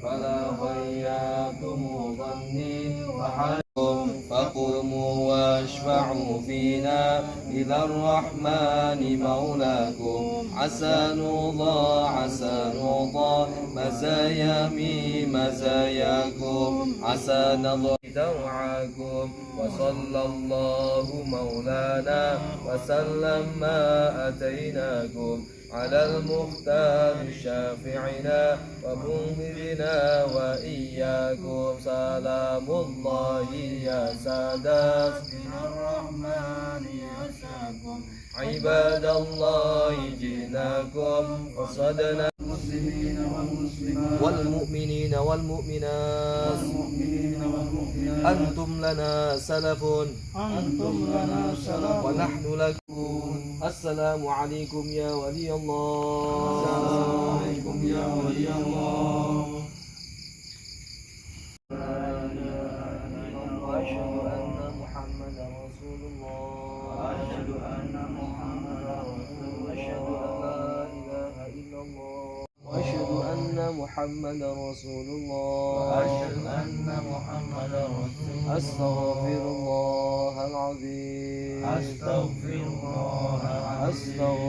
فلا خيركم ظني فقوموا واشفعوا فينا إلى الرحمن مولاكم عسى نوضى مزاياكم عسى نضع دوعاكم وصلى الله مولانا وسلم ما أتيناكم على المختار شافعنا ومنذرنا وإياكم سلام الله يا سادات من الرحمن يساكم عباد الله جئناكم وصدنا والمؤمنين والمؤمنات أنتم لنا سلف ونحن لكم السلام عليكم يا ولي الله. السلام عليكم يا ولي الله. وأشهد أن محمدا رسول الله. وأشهد أن محمدا رسول الله. وأشهد أن محمدا رسول الله. وأشهد أن محمدا رسول الله. أستغفر الله العظيم. أستغفر الله العظيم.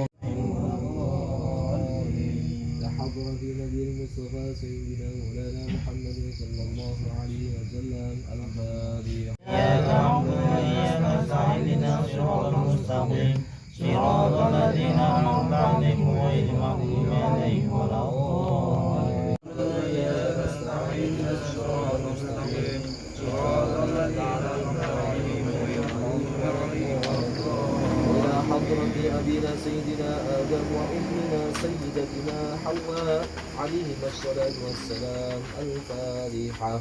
لحضرة نبي المصطفى سيدنا مولانا محمد صلى الله عليه وسلم الفاتحة. إياك نعبد وإياك نستعين اهدنا الصراط المستقيم صراط الذين أنعمت عليهم غير المغضوب عليهم ولا الضالين. إياك نستعين اهدنا الصراط المستقيم صراط الذين أنعمت عليهم غير المغضوب عليهم ولا الضالين. إلى حضرة أبينا سيدنا آدم وأمنا سيدتنا حواء عليهما الصلاة والسلام الفاتحة.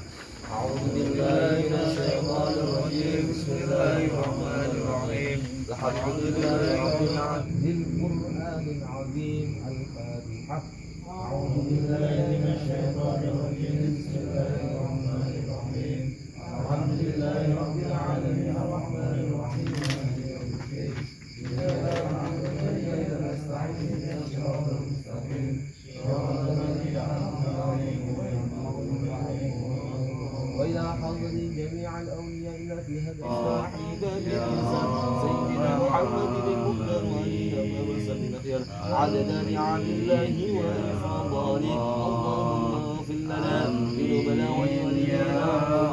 أعوذ بالله من الشيطان الرجيم. بسم الله الرحمن الرحيم. الحمد لله رب العالمين بالقرآن العظيم الفاتحة. أعوذ بالله من الشيطان الرجيم. بسم الله الرحمن الرحيم. الحمد لله رب العالمين الرحمن الرحيم مالك يوم الدين. إياك نعبد وإياك نستعين اهدنا الصراط المستقيم صراط الذين أنعمت عليهم غير المغضوب عليهم ولا الضالين. وإلى حضر جميع الأولياء في هذا الصاحب سيدنا محمد المختار وعليه وسلم خير عدد نعم الله وفضاله. اللهم اغفر لنا ذنوبنا ولولينا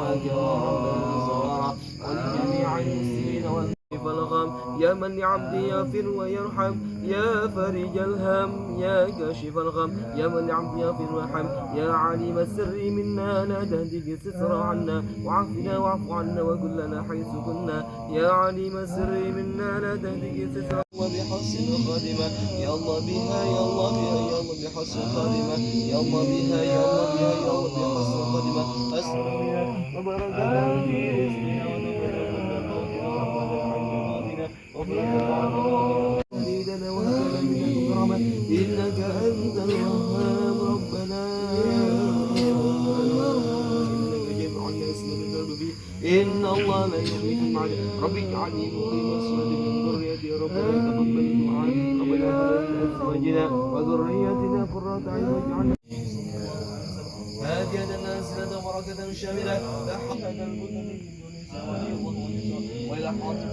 وكرامنا الزوارى ولجميع المسلمين والمسلمين الغم. يا من لعبده يغفر ويرحم يا فارج الهم يا كاشف الغم. يا من لعبده يغفر ويرحم يا عليم السر منا لا تهدك الستر عنا وعافنا واعف عنا وكلنا حيث كنا. يا عليم السر منا لا تهدك الستر وبحسن خادمة. يا الله بها يا الله بها يا الله بحسن خادمة. يا الله بها يا الله بها يا الله بحسن خادمة. أسأل وبركاته في رزقنا سيدنا وهب من الكرامة إنك أنت الوهاب ربنا إنك جمع الناس من النبي إن الله لا يميت معنا. رب اجعلني مقيم الصلاة من ذريتي ربنا تقبل دعاء ربنا هب لنا أزواجنا وذرياتنا قرة أعين واجعلنا هادية نازلة بركة شاملة لا حول ولا قوة إلا بالله وإلى حاضر